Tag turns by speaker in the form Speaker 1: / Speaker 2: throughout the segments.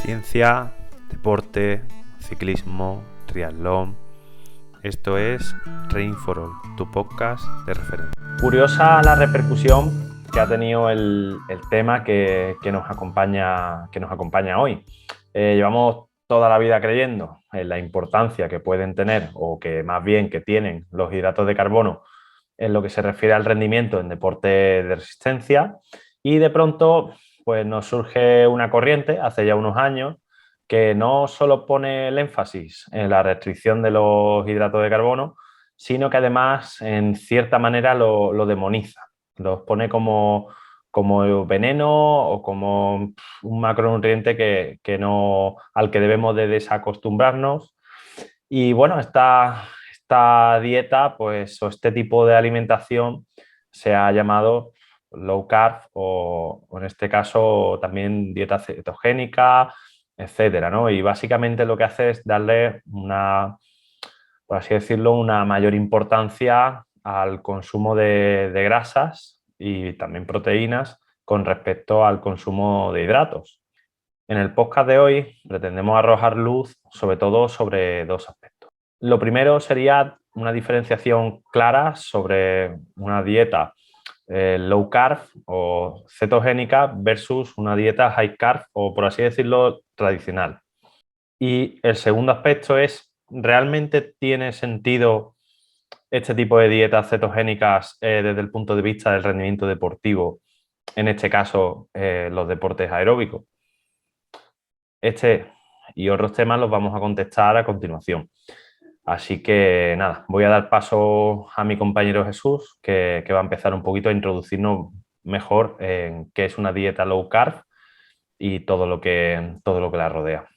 Speaker 1: Ciencia, deporte, ciclismo, triatlón. Esto es Training for All, tu podcast de referencia. Curiosa la repercusión que ha tenido el tema que nos acompaña hoy. Llevamos toda la vida creyendo en la importancia que pueden tener, o que más bien que tienen, los hidratos de carbono en lo que se refiere al rendimiento en deporte de resistencia, y de pronto pues nos surge una corriente hace ya unos años que no solo pone el énfasis en la restricción de los hidratos de carbono, sino que además en cierta manera lo demoniza, los pone como veneno o como un macronutriente al que debemos de desacostumbrarnos. Y bueno, esta dieta, pues, o este tipo de alimentación se ha llamado low carb o en este caso también dieta cetogénica, etcétera, ¿no? Y básicamente lo que hace es darle por así decirlo, una mayor importancia al consumo de grasas y también proteínas con respecto al consumo de hidratos. En el podcast de hoy pretendemos arrojar luz sobre todo sobre dos aspectos. Lo primero sería una diferenciación clara sobre una dieta low carb o cetogénica versus una dieta high carb o, por así decirlo, tradicional. Y el segundo aspecto es, ¿realmente tiene sentido este tipo de dietas cetogénicas desde el punto de vista del rendimiento deportivo, en este caso los deportes aeróbicos? Este y otros temas los vamos a contestar a continuación. Así que nada, voy a dar paso a mi compañero Jesús, que va a empezar un poquito a introducirnos mejor en qué es una dieta low carb y todo lo que la rodea.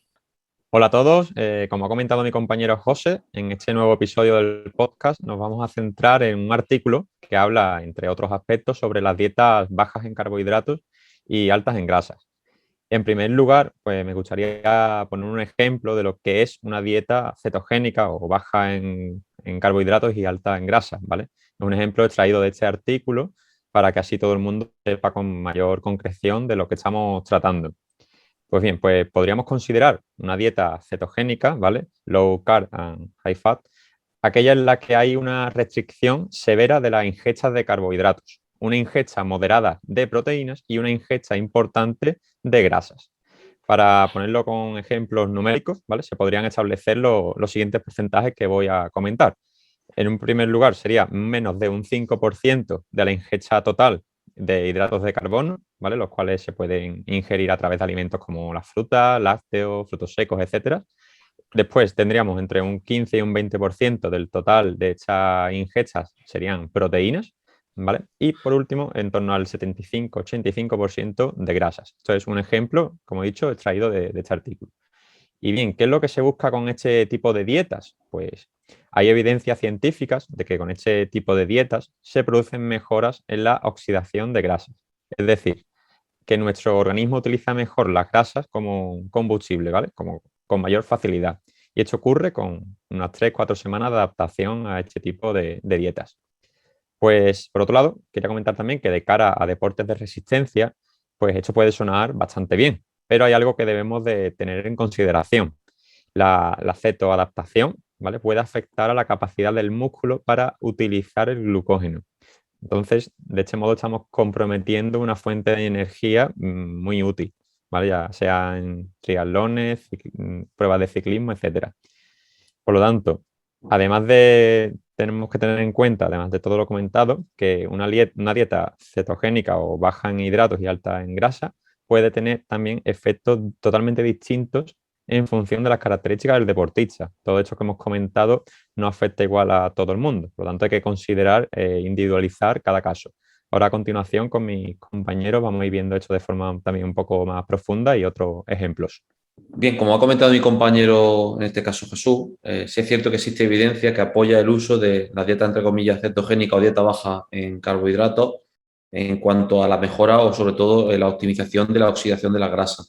Speaker 2: Hola a todos, como ha comentado mi compañero José, en este nuevo episodio del podcast nos vamos a centrar en un artículo que habla, entre otros aspectos, sobre las dietas bajas en carbohidratos y altas en grasas. En primer lugar, pues me gustaría poner un ejemplo de lo que es una dieta cetogénica o baja en carbohidratos y alta en grasas, ¿vale? Es un ejemplo extraído de este artículo para que así todo el mundo sepa con mayor concreción de lo que estamos tratando. Pues bien, pues podríamos considerar una dieta cetogénica, ¿vale? Low carb and high fat, aquella en la que hay una restricción severa de las ingestas de carbohidratos, una ingesta moderada de proteínas y una ingesta importante de grasas. Para ponerlo con ejemplos numéricos, ¿vale? Se podrían establecer los siguientes porcentajes que voy a comentar. En un primer lugar sería menos de un 5% de la ingesta total de hidratos de carbono, ¿vale? Los cuales se pueden ingerir a través de alimentos como las frutas, lácteos, frutos secos, etcétera. Después tendríamos entre un 15 y un 20% del total de estas ingestas serían proteínas, ¿vale? Y por último, en torno al 75-85% de grasas. Esto es un ejemplo, como he dicho, extraído de este artículo. Y bien, ¿qué es lo que se busca con este tipo de dietas? Pues hay evidencias científicas de que con este tipo de dietas se producen mejoras en la oxidación de grasas. Es decir, que nuestro organismo utiliza mejor las grasas como un combustible, ¿vale? Como con mayor facilidad. Y esto ocurre con unas 3-4 semanas de adaptación a este tipo de dietas. Pues, por otro lado, quería comentar también que de cara a deportes de resistencia, pues esto puede sonar bastante bien, pero hay algo que debemos de tener en consideración. La cetoadaptación, ¿vale? Puede afectar a la capacidad del músculo para utilizar el glucógeno. Entonces, de este modo estamos comprometiendo una fuente de energía muy útil, ¿vale? Ya sea en triatlones, pruebas de ciclismo, etcétera. Por lo tanto, tenemos que tener en cuenta, además de todo lo comentado, que una dieta cetogénica o baja en hidratos y alta en grasa puede tener también efectos totalmente distintos en función de las características del deportista. Todo esto que hemos comentado no afecta igual a todo el mundo, por lo tanto hay que considerar individualizar cada caso. Ahora a continuación con mis compañeros vamos a ir viendo esto de forma también un poco más profunda y otros ejemplos.
Speaker 3: Bien, como ha comentado mi compañero, en este caso Jesús, sí es cierto que existe evidencia que apoya el uso de la dieta, entre comillas, cetogénica o dieta baja en carbohidratos en cuanto a la mejora o sobre todo la optimización de la oxidación de la grasa.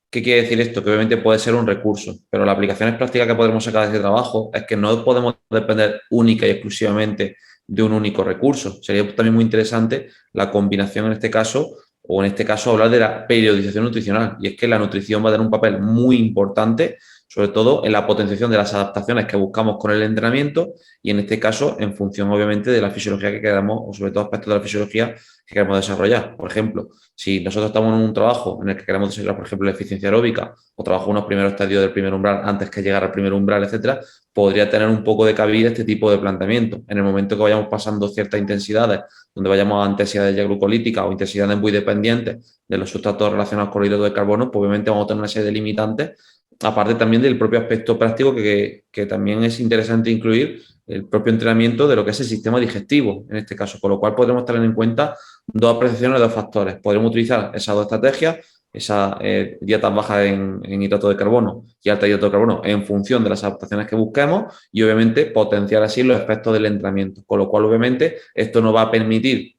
Speaker 3: ¿Qué quiere decir esto? Que obviamente puede ser un recurso, pero las aplicaciones prácticas que podremos sacar de este trabajo es que no podemos depender única y exclusivamente de un único recurso. Sería también muy interesante la combinación, en este caso, o en este caso hablar de la periodización nutricional. Y es que la nutrición va a tener un papel muy importante, sobre todo en la potenciación de las adaptaciones que buscamos con el entrenamiento y en este caso en función obviamente de la fisiología que queramos o sobre todo aspectos de la fisiología que queremos desarrollar. Por ejemplo, si nosotros estamos en un trabajo en el que queremos desarrollar, por ejemplo, la eficiencia aeróbica o trabajo unos primeros estadios del primer umbral antes que llegar al primer umbral, etcétera, podría tener un poco de cabida este tipo de planteamiento. En el momento que vayamos pasando ciertas intensidades, donde vayamos a intensidades ya glucolíticas o intensidades muy dependientes de los sustratos relacionados con el hidrato de carbono, pues obviamente vamos a tener una serie de limitantes, aparte también del propio aspecto práctico que también es interesante incluir el propio entrenamiento de lo que es el sistema digestivo, en este caso, con lo cual podremos tener en cuenta dos apreciaciones de dos factores. Podremos utilizar esas dos estrategias, esa dietas bajas en hidrato de carbono y alta hidrato de carbono en función de las adaptaciones que busquemos y obviamente potenciar así los aspectos del entrenamiento, con lo cual obviamente esto nos va a permitir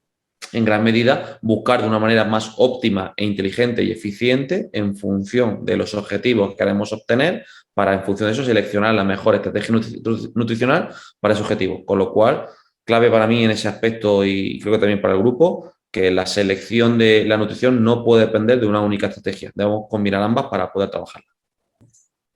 Speaker 3: en gran medida buscar de una manera más óptima e inteligente y eficiente en función de los objetivos que queremos obtener para en función de eso seleccionar la mejor estrategia nutricional para ese objetivo, con lo cual clave para mí en ese aspecto y creo que también para el grupo que la selección de la nutrición no puede depender de una única estrategia. Debemos combinar ambas para poder trabajarla.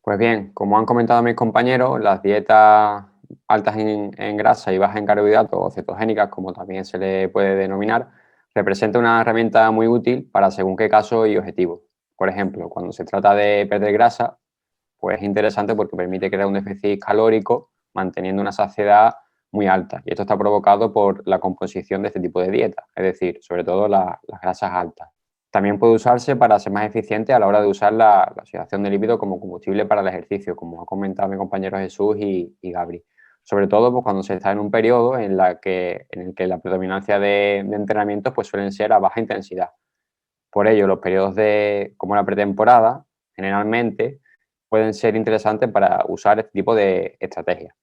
Speaker 4: Pues bien, como han comentado mis compañeros, las dietas altas en grasa y bajas en carbohidratos o cetogénicas, como también se le puede denominar, representan una herramienta muy útil para según qué caso y objetivo. Por ejemplo, cuando se trata de perder grasa, pues es interesante porque permite crear un déficit calórico manteniendo una saciedad muy alta. Y esto está provocado por la composición de este tipo de dieta, es decir, sobre todo las grasas altas. También puede usarse para ser más eficiente a la hora de usar la oxidación de lípido como combustible para el ejercicio, como ha comentado mi compañero Jesús y Gabri. Sobre todo pues, cuando se está en un periodo en el que la predominancia de entrenamientos pues, suelen ser a baja intensidad. Por ello, los periodos como la pretemporada, generalmente, pueden ser interesantes para usar este tipo de estrategias.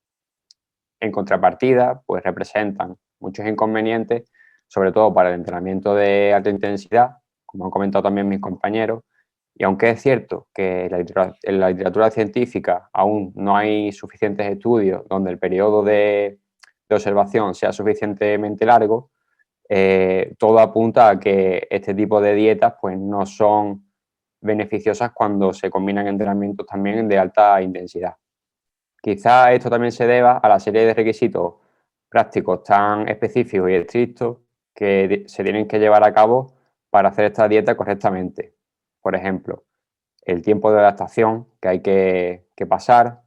Speaker 4: En contrapartida, pues representan muchos inconvenientes, sobre todo para el entrenamiento de alta intensidad, como han comentado también mis compañeros, y aunque es cierto que en la literatura científica aún no hay suficientes estudios donde el periodo de observación sea suficientemente largo, todo apunta a que este tipo de dietas pues, no son beneficiosas cuando se combinan entrenamientos también de alta intensidad. Quizá esto también se deba a la serie de requisitos prácticos tan específicos y estrictos que se tienen que llevar a cabo para hacer esta dieta correctamente. Por ejemplo, el tiempo de adaptación que hay que pasar,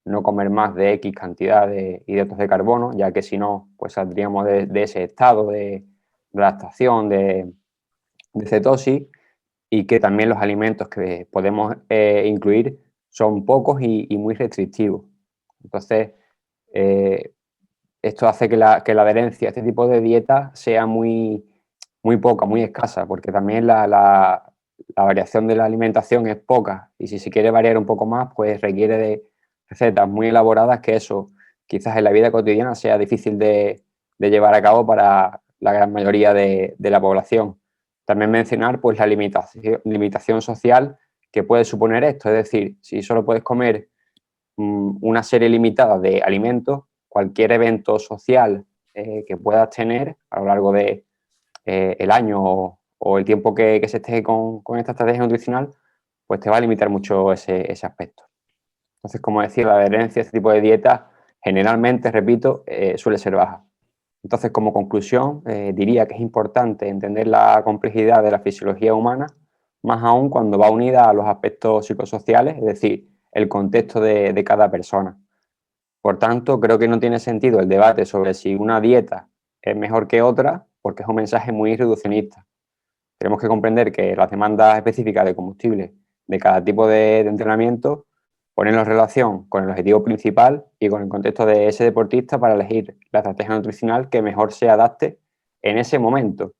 Speaker 4: no comer más de X cantidad de hidratos de carbono, ya que si no, pues saldríamos de ese estado de adaptación, de cetosis, y que también los alimentos que podemos incluir son pocos y muy restrictivos. Entonces, esto hace que la adherencia a este tipo de dieta sea muy poca, muy escasa, porque también la variación de la alimentación es poca y si se quiere variar un poco más, pues requiere de recetas muy elaboradas que eso quizás en la vida cotidiana sea difícil de llevar a cabo para la gran mayoría de la población. También mencionar pues, la limitación social que puede suponer esto, es decir, si solo puedes comer una serie limitada de alimentos, cualquier evento social que puedas tener a lo largo de el año o el tiempo que se esté con esta estrategia nutricional, pues te va a limitar mucho ese aspecto. Entonces, como decía, la adherencia a este tipo de dieta generalmente, repito, suele ser baja. Entonces, como conclusión, diría que es importante entender la complejidad de la fisiología humana, más aún cuando va unida a los aspectos psicosociales, es decir, el contexto de cada persona. Por tanto, creo que no tiene sentido el debate sobre si una dieta es mejor que otra, porque es un mensaje muy reduccionista. Tenemos que comprender que las demandas específicas de combustible de cada tipo de entrenamiento ponerlo en relación con el objetivo principal y con el contexto de ese deportista para elegir la estrategia nutricional que mejor se adapte en ese momento.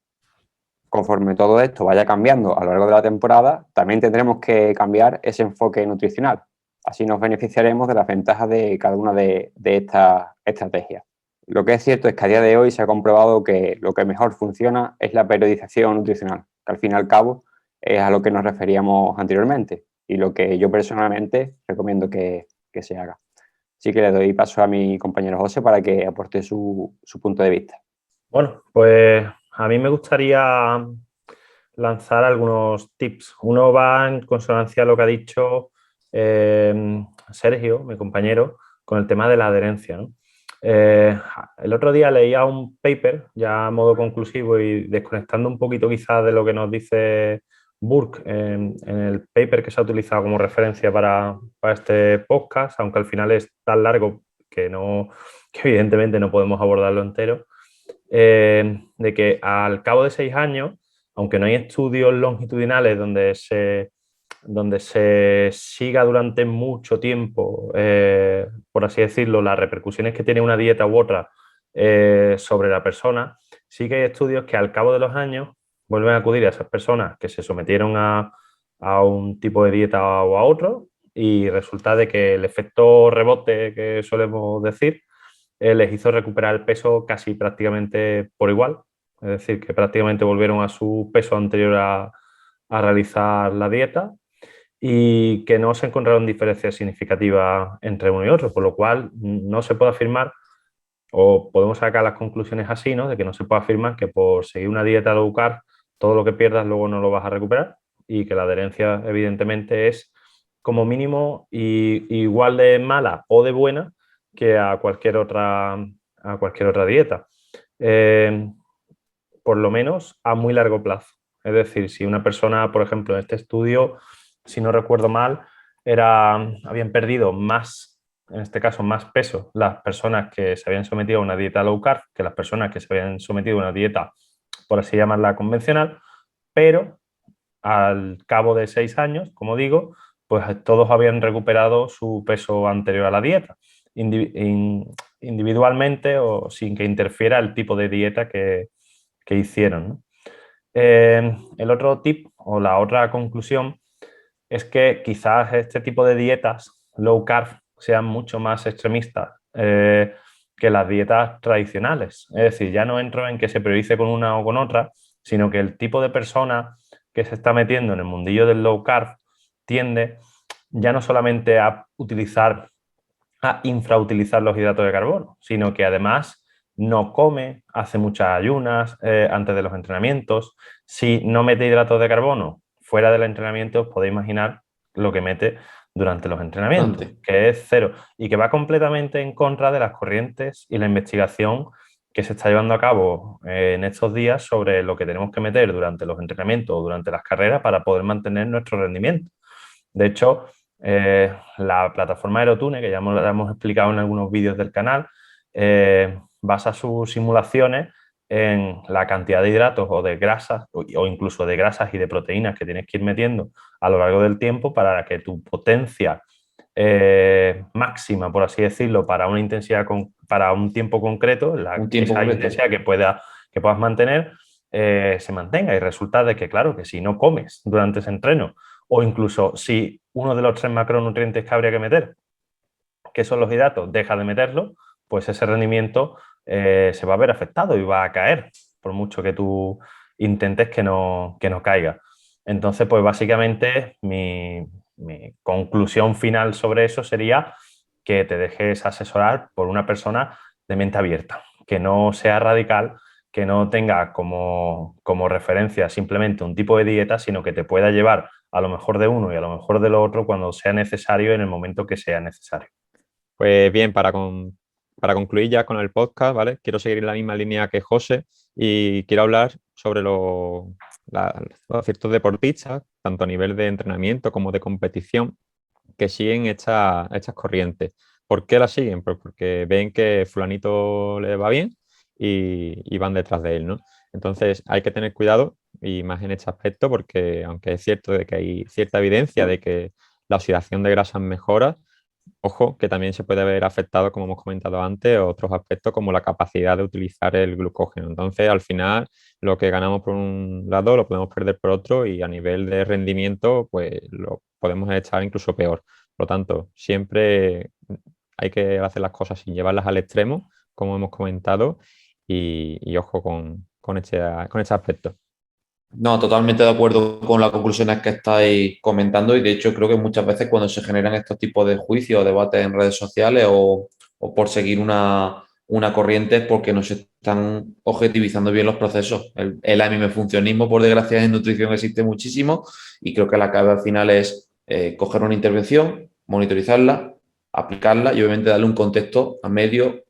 Speaker 4: Conforme todo esto vaya cambiando a lo largo de la temporada, también tendremos que cambiar ese enfoque nutricional. Así nos beneficiaremos de las ventajas de cada una de estas estrategias. Lo que es cierto es que a día de hoy se ha comprobado que lo que mejor funciona es la periodización nutricional, que al fin y al cabo es a lo que nos referíamos anteriormente y lo que yo personalmente recomiendo que se haga. Así que le doy paso a mi compañero José para que aporte su punto de vista.
Speaker 1: Bueno, pues a mí me gustaría lanzar algunos tips. Uno va en consonancia a lo que ha dicho Sergio, mi compañero, con el tema de la adherencia, ¿no? El otro día leía un paper, ya a modo conclusivo y desconectando un poquito quizás de lo que nos dice Burke en el paper que se ha utilizado como referencia para este podcast, aunque al final es tan largo que evidentemente no podemos abordarlo entero, de que al cabo de 6 años, aunque no hay estudios longitudinales donde se siga durante mucho tiempo, por así decirlo, las repercusiones que tiene una dieta u otra sobre la persona, sí que hay estudios que al cabo de los años vuelven a acudir a esas personas que se sometieron a un tipo de dieta o a otro y resulta de que el efecto rebote que solemos decir les hizo recuperar el peso casi prácticamente por igual, es decir, que prácticamente volvieron a su peso anterior a realizar la dieta y que no se encontraron diferencias significativas entre uno y otro, por lo cual no se puede afirmar, o podemos sacar las conclusiones así, ¿no? De que no se puede afirmar que por seguir una dieta low carb todo lo que pierdas luego no lo vas a recuperar y que la adherencia evidentemente es como mínimo igual de mala o de buena que a cualquier otra dieta. Por lo menos a muy largo plazo. Es decir, si una persona, por ejemplo, en este estudio, si no recuerdo mal, habían perdido más, en este caso más peso, las personas que se habían sometido a una dieta low carb que las personas que se habían sometido a una dieta, por así llamarla, convencional, pero al cabo de 6 años, como digo, pues todos habían recuperado su peso anterior a la dieta, individualmente o sin que interfiera el tipo de dieta que hicieron, ¿no? El otro tip o la otra conclusión es que quizás este tipo de dietas low carb sean mucho más extremistas que las dietas tradicionales. Es decir, ya no entro en que se priorice con una o con otra, sino que el tipo de persona que se está metiendo en el mundillo del low carb tiende ya no solamente a infrautilizar los hidratos de carbono, sino que además no come, hace muchas ayunas antes de los entrenamientos. Si no mete hidratos de carbono fuera del entrenamiento, os podéis imaginar lo que mete durante los entrenamientos, que es cero y que va completamente en contra de las corrientes y la investigación que se está llevando a cabo en estos días sobre lo que tenemos que meter durante los entrenamientos o durante las carreras para poder mantener nuestro rendimiento. De hecho, la plataforma Aerotune, que ya la hemos explicado en algunos vídeos del canal, basa sus simulaciones en la cantidad de hidratos o de grasas o incluso de grasas y de proteínas que tienes que ir metiendo a lo largo del tiempo para que tu potencia máxima, por así decirlo, para una intensidad para un tiempo concreto, intensidad que puedas mantener, se mantenga. Y resulta de que, claro, que si no comes durante ese entreno o incluso si uno de los 3 macronutrientes que habría que meter, que son los hidratos, deja de meterlo, pues ese rendimiento se va a ver afectado y va a caer, por mucho que tú intentes que no caiga. Entonces, pues básicamente mi conclusión final sobre eso sería que te dejes asesorar por una persona de mente abierta, que no sea radical, que no tenga como referencia simplemente un tipo de dieta, sino que te pueda llevar a lo mejor de uno y a lo mejor de lo otro cuando sea necesario en el momento que sea necesario.
Speaker 2: Pues bien, para concluir ya con el podcast, ¿vale? Quiero seguir en la misma línea que José y quiero hablar sobre los ciertos deportistas, tanto a nivel de entrenamiento como de competición, que siguen estas corrientes. ¿Por qué las siguen? Pues porque ven que fulanito le va bien y van detrás de él, ¿no? Entonces hay que tener cuidado y más en este aspecto porque aunque es cierto de que hay cierta evidencia de que la oxidación de grasas mejora, ojo, que también se puede ver afectado, como hemos comentado antes, otros aspectos como la capacidad de utilizar el glucógeno. Entonces, al final, lo que ganamos por un lado lo podemos perder por otro y a nivel de rendimiento, pues lo podemos echar incluso peor. Por lo tanto, siempre hay que hacer las cosas sin llevarlas al extremo, como hemos comentado, y ojo con este aspecto.
Speaker 3: No, totalmente de acuerdo con las conclusiones que estáis comentando y de hecho creo que muchas veces cuando se generan estos tipos de juicios o debates en redes sociales o por seguir una una corriente es porque no se están objetivizando bien los procesos. El anime-funcionismo, por desgracia, en nutrición existe muchísimo y creo que la clave al final es coger una intervención, monitorizarla, aplicarla y obviamente darle un contexto a medio,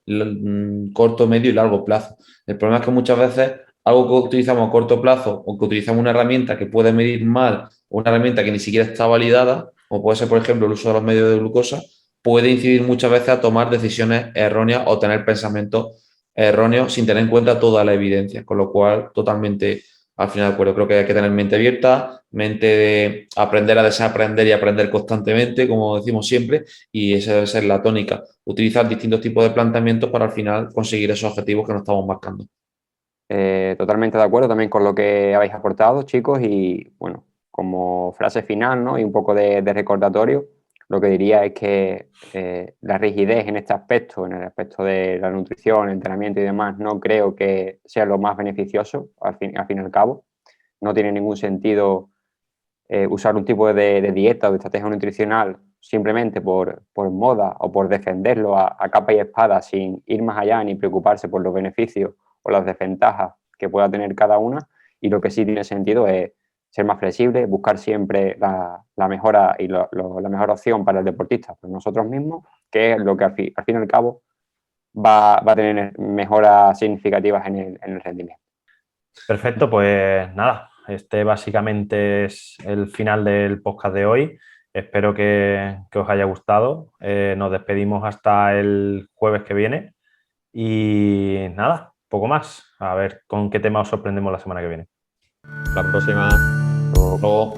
Speaker 3: corto, medio y largo plazo. El problema es que muchas veces algo que utilizamos a corto plazo o que utilizamos una herramienta que puede medir mal, una herramienta que ni siquiera está validada, como puede ser, por ejemplo, el uso de los medios de glucosa, puede incidir muchas veces a tomar decisiones erróneas o tener pensamientos erróneos sin tener en cuenta toda la evidencia, con lo cual totalmente al final de acuerdo. Creo que hay que tener mente abierta, mente de aprender a desaprender y aprender constantemente, como decimos siempre, y esa debe ser la tónica, utilizar distintos tipos de planteamientos para al final conseguir esos objetivos que nos estamos marcando.
Speaker 4: Totalmente de acuerdo también con lo que habéis aportado, chicos, y bueno, como frase final, ¿no? Y un poco de recordatorio, lo que diría es que la rigidez en este aspecto, en el aspecto de la nutrición, el entrenamiento y demás, no creo que sea lo más beneficioso al fin y al cabo. No tiene ningún sentido usar un tipo de dieta o de estrategia nutricional simplemente por moda o por defenderlo a capa y espada sin ir más allá ni preocuparse por los beneficios o las desventajas que pueda tener cada una. Y lo que sí tiene sentido es ser más flexible, buscar siempre la mejora y la mejor opción para el deportista, para nosotros mismos, que es lo que al fin y al cabo va a tener mejoras significativas en el rendimiento.
Speaker 1: Perfecto, pues nada, este básicamente es el final del podcast de hoy. Espero que os haya gustado. Nos despedimos hasta el jueves que viene y nada, poco más. A ver con qué tema os sorprendemos la semana que viene.
Speaker 2: La próxima.
Speaker 3: Luego,